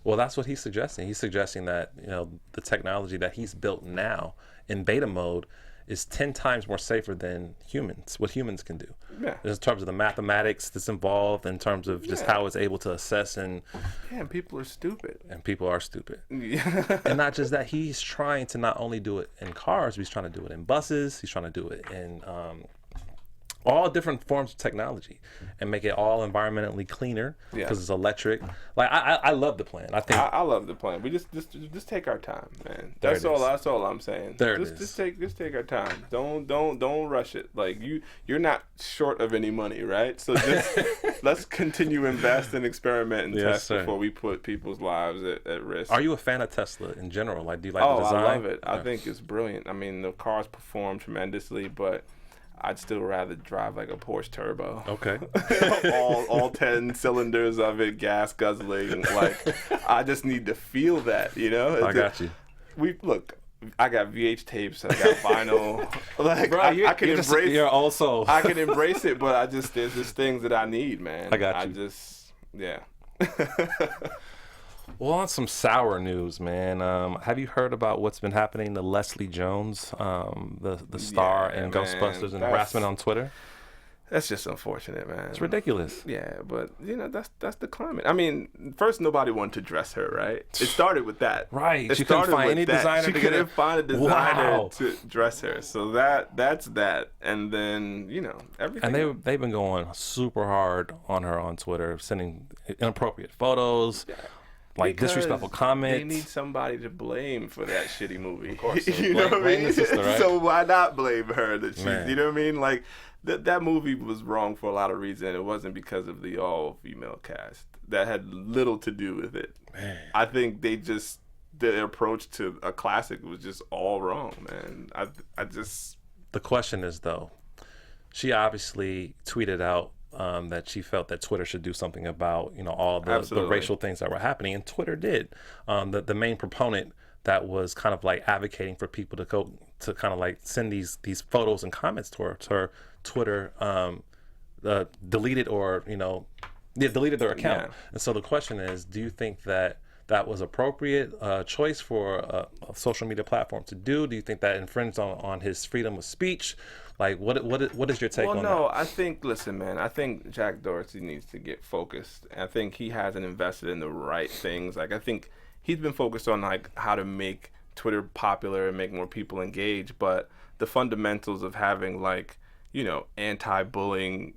Well, that's what he's suggesting. He's suggesting that the technology that he's built now in beta mode is 10 times more safer than what humans can do. Yeah. In terms of the mathematics that's involved, in terms of just how it's able to assess Yeah, and people are stupid. and people are stupid. Yeah. And not just that, he's trying to not only do it in cars, but he's trying to do it in buses. He's trying to do it in all different forms of technology and make it all environmentally cleaner because it's electric. Like I love the plan. I think I love the plan. We just take our time, man. There That's it all. is. That's all I'm saying. There it just, is. Just take our time. Don't rush it. Like you're not short of any money, right? So just let's continue to invest and experiment and Yes, test sir. before we put people's lives at risk. Are you a fan of Tesla in general? Like, do you like the Oh, design? I love it. I Okay. think it's brilliant. I mean, the cars perform tremendously, but I'd still rather drive like a Porsche Turbo. Okay. all 10 cylinders of it, gas guzzling. Like, I just need to feel that, I got you. I got VH tapes. I got vinyl. Like, Bro, I can embrace. You're also. I can embrace it, but there's just things that I need, man. I got you. Yeah. Well, on some sour news, man. Have you heard about what's been happening to Leslie Jones, the star Yeah, in man, Ghostbusters, and that's- harassment on Twitter? That's just unfortunate, man. It's ridiculous. Yeah, but that's the climate. I mean, first nobody wanted to dress her, right? It started with that. Right. It She couldn't started find with any that. designer She to get couldn't her- find a designer Wow. to dress her. So that's that. And then everything. And they've been going super hard on her on Twitter, sending inappropriate photos, like Because disrespectful comments. They need somebody to blame for that shitty movie. Of course. So you know what I blame mean? the sister, right? So why not blame her? That Man. you know what I mean? Like that movie was wrong for a lot of reasons. It wasn't because of the all-female cast. That had little to do with it. Man. I think their approach to a classic was just all wrong, man. I just. The question is, though, she obviously tweeted out that she felt that Twitter should do something about all the Absolutely. racial things that were happening, and Twitter did. The main proponent that was kind of like advocating for people to go to kind of like send these photos and comments towards her Twitter deleted or deleted their account. Yeah. And so the question is, do you think that was appropriate choice for a social media platform to do? Do you think that infringed on his freedom of speech? Like, what is your take on that? Well, no, listen, man, I think Jack Dorsey needs to get focused. I think he hasn't invested in the right things. Like, I think he's been focused on, like, how to make Twitter popular and make more people engage, but the fundamentals of having, like, anti-bullying,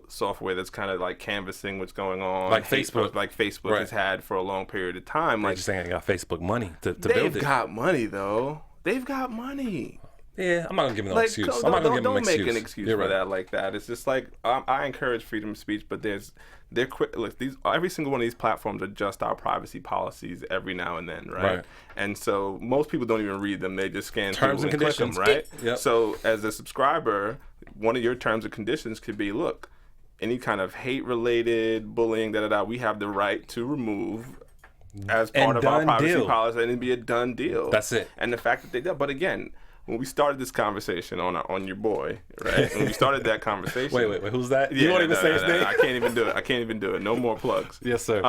software that's kind of like canvassing what's going on. Like Facebook. Like Facebook Right. has had for a long period of time. They Like, just saying they got Facebook money to build they've it. got money, though. They've got money. Yeah, I'm not gonna give them no Like, excuse. don't- I'm not gonna give them don't an excuse. make an excuse You're for right. that like that. It's just like I encourage freedom of speech, but they're quick. Look, every single one of these platforms adjust our privacy policies every now and then, right? Right. And so most people don't even read them; they just scan Terms through and click them, conditions. right? Yep. So as a subscriber, one of your terms and conditions could be, look, any kind of hate-related bullying, we have the right to remove as part And of our done privacy deal. policy, and it'd be a done deal. That's it. And the fact that they do, but again, when we started this conversation on your boy, right? When we started that conversation. Wait, who's that? You won't even say his name? I can't even do it. No more plugs. Yes, sir.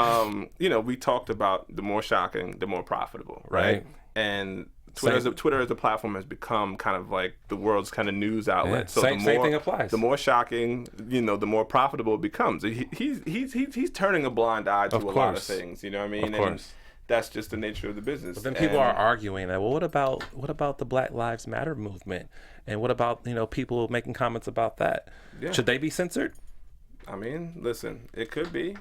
We talked about the more shocking, the more profitable, right? And Twitter as a platform has become kind of like the world's kind of news outlet. Yeah. So same thing applies. The more shocking, the more profitable it becomes. He's turning a blind eye to a lot of things. You know what I mean? Of course. And that's just the nature of the business. But then people are arguing that, well, what about the Black Lives Matter movement? And what about, people making comments about that? Yeah. Should they be censored? I mean, listen, it could be.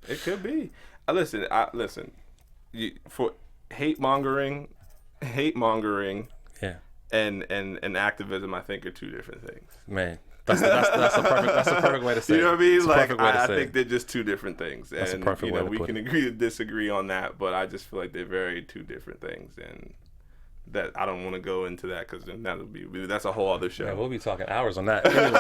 It could be. Listen. For hate mongering, yeah, and activism, I think are two different things. Man, that's a perfect way to say it. You know what I mean? Like, I think they're just two different things. That's and a perfect way to we put can it. agree to disagree on that, but I just feel like they're very two different things, and that I don't want to go into that because then that's a whole other show. Yeah, we'll be talking hours on that. Anyway,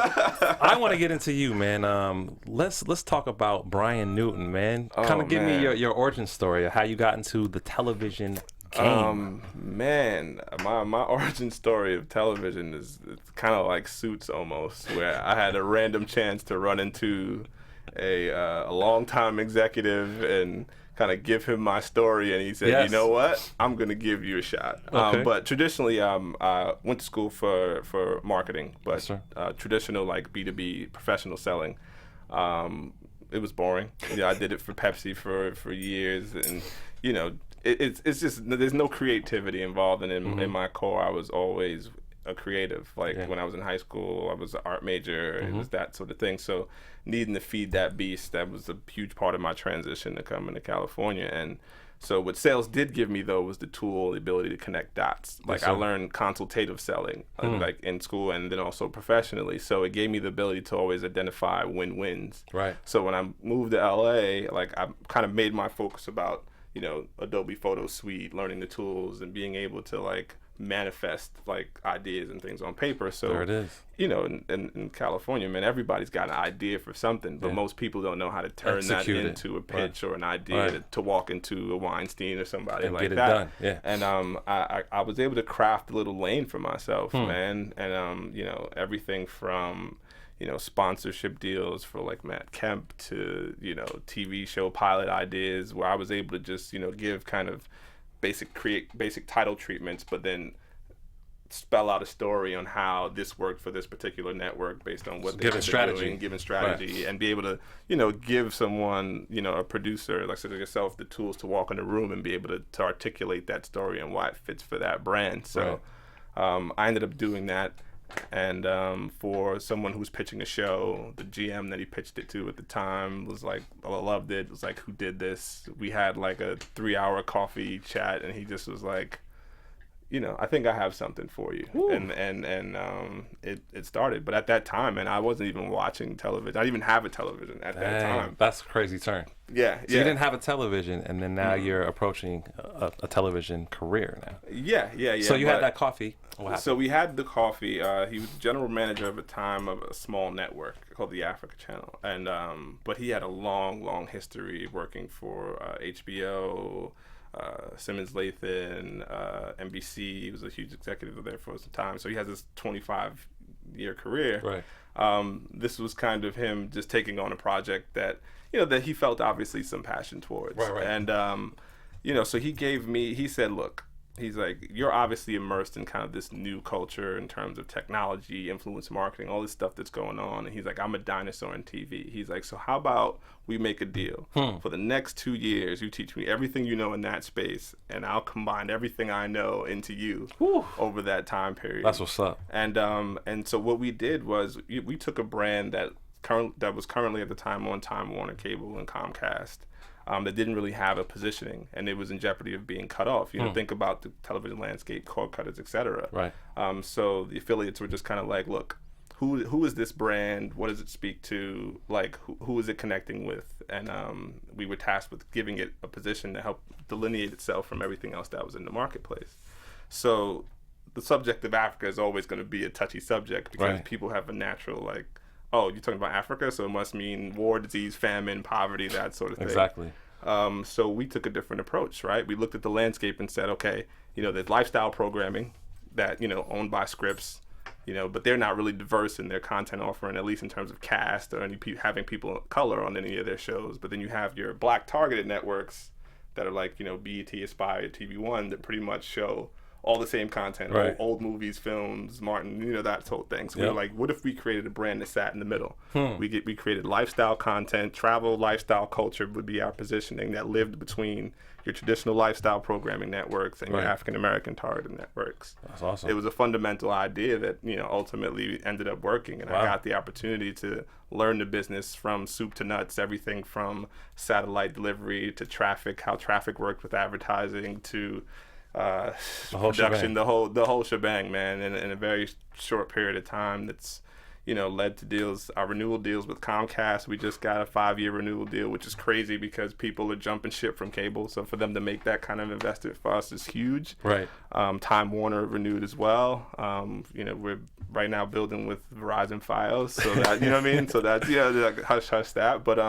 I want to get into you, man. Let's talk about Brian Newton, man. Kind of give me your origin story of how you got into the television game. My origin story of television it's kind of like Suits almost, where I had a random chance to run into a longtime executive and kind of give him my story, and he said, Yes. "You know what? I'm gonna give you a shot." Okay. But traditionally, I went to school for marketing, but Yes, traditional like B2B professional selling. It was boring. I did it for Pepsi for years, and it's just there's no creativity involved, and in my core, I was always a creative. Like when I was in high school, I was an art major. It was that sort of thing. So needing to feed that beast, that was a huge part of my transition to coming to California. And so what sales did give me though was the tool, the ability to connect dots. Like I learned consultative selling, like in school and then also professionally. So it gave me the ability to always identify win-wins. Right. So when I moved to LA, like I kind of made my focus about Adobe Photo Suite, learning the tools and being able to like manifest like ideas and things on paper. So there it is. In California, man, everybody's got an idea for something, but most people don't know how to turn that into a pitch or an idea to walk into a Weinstein or somebody and like get it that. Done. Yeah. And I was able to craft a little lane for myself, man. And everything from sponsorship deals for like Matt Kemp to TV show pilot ideas, where I was able to just give kind of create basic title treatments, but then spell out a story on how this worked for this particular network based on what given strategy, and be able to give someone a producer like such as yourself the tools to walk in the room and be able to articulate that story and why it fits for that brand. So I ended up doing that. And for someone who was pitching a show, the GM that he pitched it to at the time was like, I loved it. It was like, who did this? We had like a 3-hour coffee chat, and he just was like, I think I have something for you. Ooh. And it started. But at that time, and I wasn't even watching television. I didn't even have a television at that time. That's a crazy turn. Yeah. So you didn't have a television, and then now you're approaching a television career now. Yeah. So you had that coffee. So we had the coffee. He was the general manager at the time of a small network called the Africa Channel, and but he had a long history working for HBO, Simmons Lathan, NBC. He was a huge executive there for some time. So he has this 25-year career. Right. This was kind of him just taking on a project that that he felt obviously some passion towards. Right. And so he said, look. He's like, you're obviously immersed in kind of this new culture in terms of technology, influence marketing, all this stuff that's going on. And he's like, I'm a dinosaur in TV. He's like, so how about we make a deal? For the next 2 years, you teach me everything you know in that space, and I'll combine everything I know into you over that time period. That's what's up. And so what we did was we took a brand that was currently at the time on Time Warner Cable and Comcast, that didn't really have a positioning, and it was in jeopardy of being cut off. Think about the television landscape, cord cutters, etc. Right. So the affiliates were just kind of like, look, who is this brand? What does it speak to? Like, who is it connecting with? And we were tasked with giving it a position to help delineate itself from everything else that was in the marketplace. So the subject of Africa is always going to be a touchy subject because people have a natural like, oh, you're talking about Africa, so it must mean war, disease, famine, poverty, that sort of thing. Exactly. So we took a different approach, right? We looked at the landscape and said, okay, there's lifestyle programming, that, you know, owned by Scripps, you know, but they're not really diverse in their content offering, at least in terms of cast or having people of color on any of their shows. But then you have your black targeted networks that are like, you know, BET, Aspire, TV One, that pretty much show all the same content, right. old movies, films, Martin, you know, that whole thing. So we were like, what if we created a brand that sat in the middle? We created lifestyle content, travel, lifestyle culture would be our positioning that lived between your traditional lifestyle programming networks and your African American targeted networks. That's awesome. It was a fundamental idea that, you know, ultimately ended up working, and I got the opportunity to learn the business from soup to nuts, everything from satellite delivery to traffic, how traffic worked with advertising, to production, the whole shebang, man, in a very short period of time. That's, you know, led to deals, our renewal deals with Comcast. We just got a 5-year renewal deal, which is crazy because people are jumping ship from cable. So for them to make that kind of investment for us is huge. Right. Time Warner renewed as well. You know, we're right now building with Verizon Fios, so that, you know what I mean. So that's like hush that. But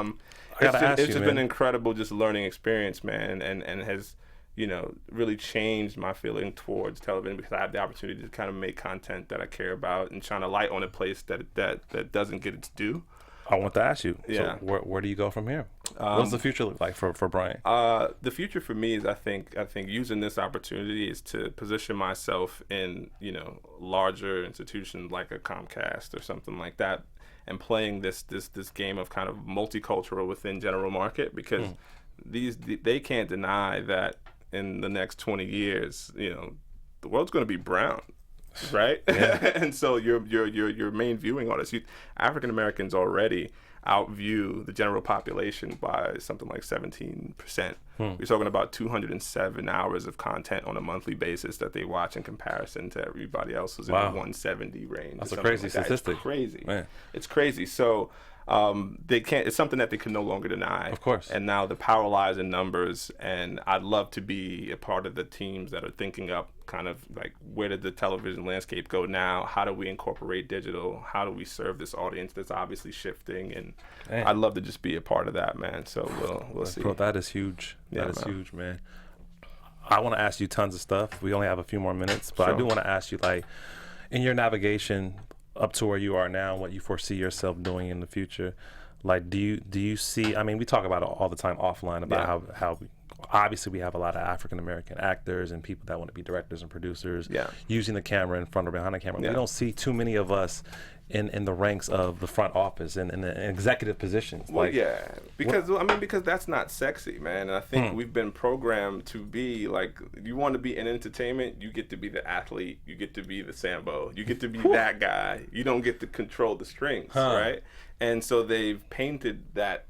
it's just been an incredible just learning experience, man, and has, you know, really changed my feeling towards television because I have the opportunity to kind of make content that I care about and shine a light on a place that doesn't get its due. I want to ask you, so where do you go from here? What's the future look like for Brian? The future for me is I think using this opportunity is to position myself in, you know, larger institutions like a Comcast or something like that, and playing this game of kind of multicultural within general market, because they can't deny that in the next 20 years, you know, the world's going to be brown, right? And so your main viewing audience, African Americans already outview the general population by something like 17%. We're talking about 207 hours of content on a monthly basis that they watch in comparison to everybody else who's in the 170 range. That's a crazy statistic. It's crazy. Man. It's crazy. So they can't. It's something that they can no longer deny. Of course. And now the power lies in numbers, and I'd love to be a part of the teams that are thinking up kind of like, where did the television landscape go now? How do we incorporate digital? How do we serve this audience that's obviously shifting? And I'd love to just be a part of that, man. So we'll see. Bro, that is huge. That is huge, man. I want to ask you tons of stuff. We only have a few more minutes, but I do want to ask you, like, in your navigation up to where you are now, what you foresee yourself doing in the future, like, do you see, I mean, we talk about it all the time offline about how obviously we have a lot of African American actors and people that want to be directors and producers using the camera in front or behind the camera. We don't see too many of us in the ranks of the front office and in the executive positions. Well, because that's not sexy, man. And I think we've been programmed to be like, you want to be in entertainment, you get to be the athlete, you get to be the Sambo, you get to be that guy. You don't get to control the strings, right? And so they've painted that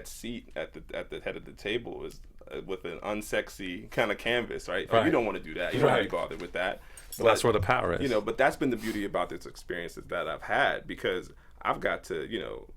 seat at the head of the table as with an unsexy kind of canvas, right? You don't want to do that. You don't have to be bothered with that. But that's where the power is. You know, but that's been the beauty about this experiences that I've had, because I've got to, you know,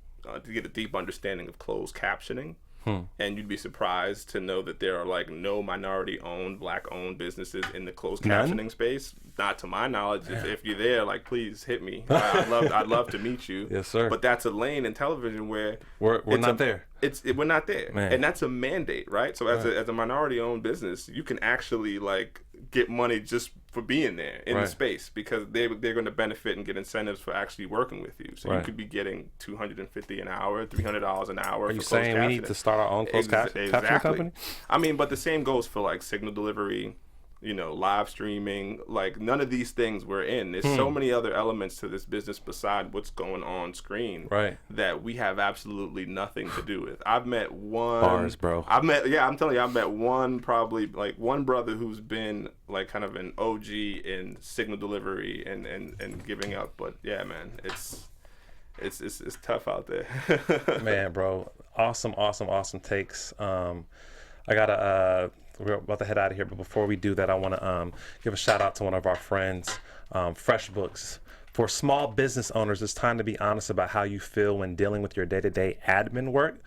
to get a deep understanding of closed captioning. And you'd be surprised to know that there are like no minority-owned, black-owned businesses in the closed captioning space. Not to my knowledge. If you're there, like, please hit me. I'd love to meet you. Yes, sir. But that's a lane in television where we're not there. We're not there, Man. and that's a mandate, right? So as a minority-owned business, you can actually like get money just for being there in the space, because they're going to benefit and get incentives for actually working with you. So you could be getting $250 an hour, $300 an hour. Are you saying we need to start our own closed captioning company? I mean, but the same goes for like signal delivery, you know, live streaming. Like, none of these things we're in. There's so many other elements to this business beside what's going on screen that we have absolutely nothing to do with. I've met one bars, bro. I'm telling you, I've met one brother who's been like kind of an OG in signal delivery and giving up. But yeah, man, it's tough out there. Man, bro, awesome takes. We're about to head out of here, but before we do that, I want to give a shout out to one of our friends, FreshBooks. For small business owners, it's time to be honest about how you feel when dealing with your day-to-day admin work.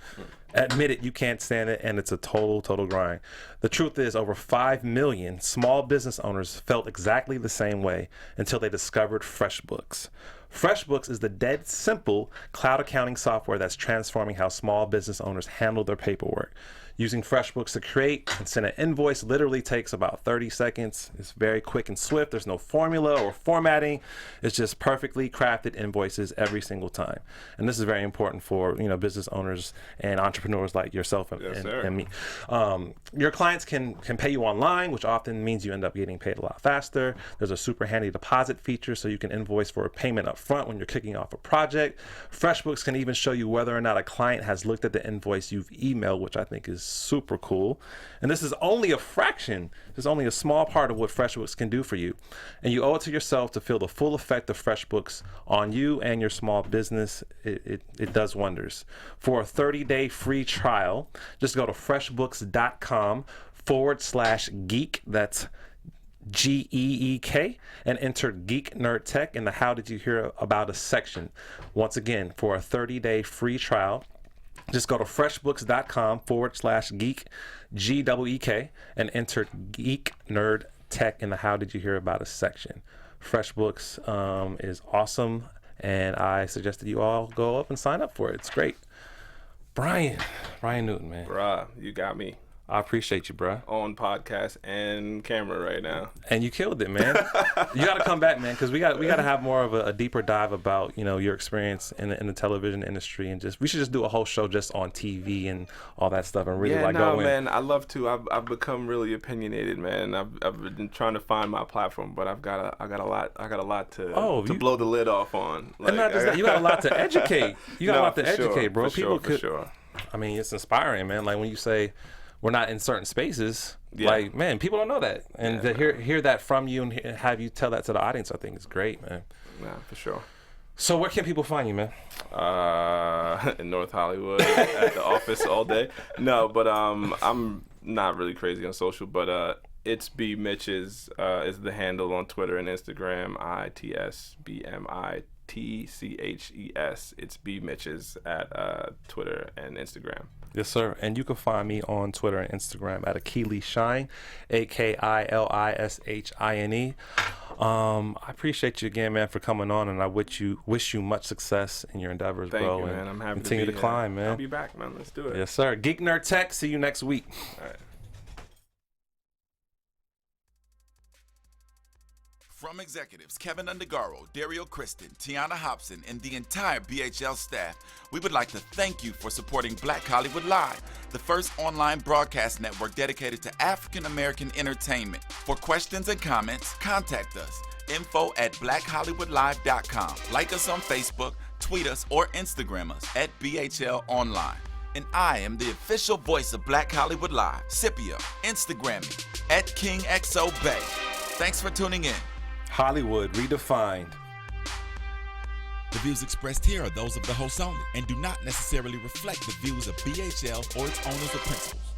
Admit it, you can't stand it, and it's a total grind. The truth is, over 5 million small business owners felt exactly the same way until they discovered FreshBooks. FreshBooks is the dead simple cloud accounting software that's transforming how small business owners handle their paperwork. Using FreshBooks to create and send an invoice literally takes about 30 seconds. It's very quick and swift. There's no formula or formatting. It's just perfectly crafted invoices every single time. And this is very important for, you know, business owners and entrepreneurs like yourself and me. Your clients can pay you online, which often means you end up getting paid a lot faster. There's a super handy deposit feature so you can invoice for a payment up front when you're kicking off a project. FreshBooks can even show you whether or not a client has looked at the invoice you've emailed, which I think is super cool. And this is only a fraction. This is only a small part of what FreshBooks can do for you. And you owe it to yourself to feel the full effect of FreshBooks on you and your small business. It does wonders. For a 30-day free trial, just go to freshbooks.com/geek. That's GEEK, and enter Geek Nerd Tech in the How Did You Hear About Us section. Once again, for a 30-day free trial, just go to freshbooks.com/geek, GEEK, and enter Geek Nerd Tech in the How Did You Hear About Us section. FreshBooks is awesome, and I suggest that you all go up and sign up for it. It's great. Brian Newton, man. Bruh, you got me. I appreciate you, bro. On podcast and camera right now. And you killed it, man. You got to come back, man, because we got to have more of a deeper dive about, you know, your experience in the television industry, and we should just do a whole show just on TV and all that stuff, and really go in. Man, I love to. I've become really opinionated, man. I've been trying to find my platform, but I got a lot to blow the lid off on. Like, and not just that, you got a lot to educate. You got a lot to educate, bro. People could. For sure. I mean, it's inspiring, man. Like when you say we're not in certain spaces, like, man, people don't know that, and to hear that from you and have you tell that to the audience, I think is great, man. Yeah, for sure. So where can people find you, man? In North Hollywood at the office all day. No, but I'm not really crazy on social, but it's B Mitches is the handle on Twitter and Instagram. ITSBMITCHES. It's B Mitches at Twitter and Instagram. Yes, sir. And you can find me on Twitter and Instagram at Akili Shine, AKILISHINE. I appreciate you again, man, for coming on, and I wish you much success in your endeavors, bro. Thank you, man. I'm happy continue to be climb, man. I'll be back, man. Let's do it. Yes, sir. Geek Nerd Tech. See you next week. All right. From executives Keven Undergaro, Dario Kristen, Tiana Hobson, and the entire BHL staff, we would like to thank you for supporting Black Hollywood Live, the first online broadcast network dedicated to African American entertainment. For questions and comments, contact us. info@blackhollywoodlive.com. Like us on Facebook, tweet us, or Instagram us at BHL Online. And I am the official voice of Black Hollywood Live, Scipio. Instagram me at KingXOBay. Thanks for tuning in. Hollywood Redefined. The views expressed here are those of the host only and do not necessarily reflect the views of BHL or its owners or principals.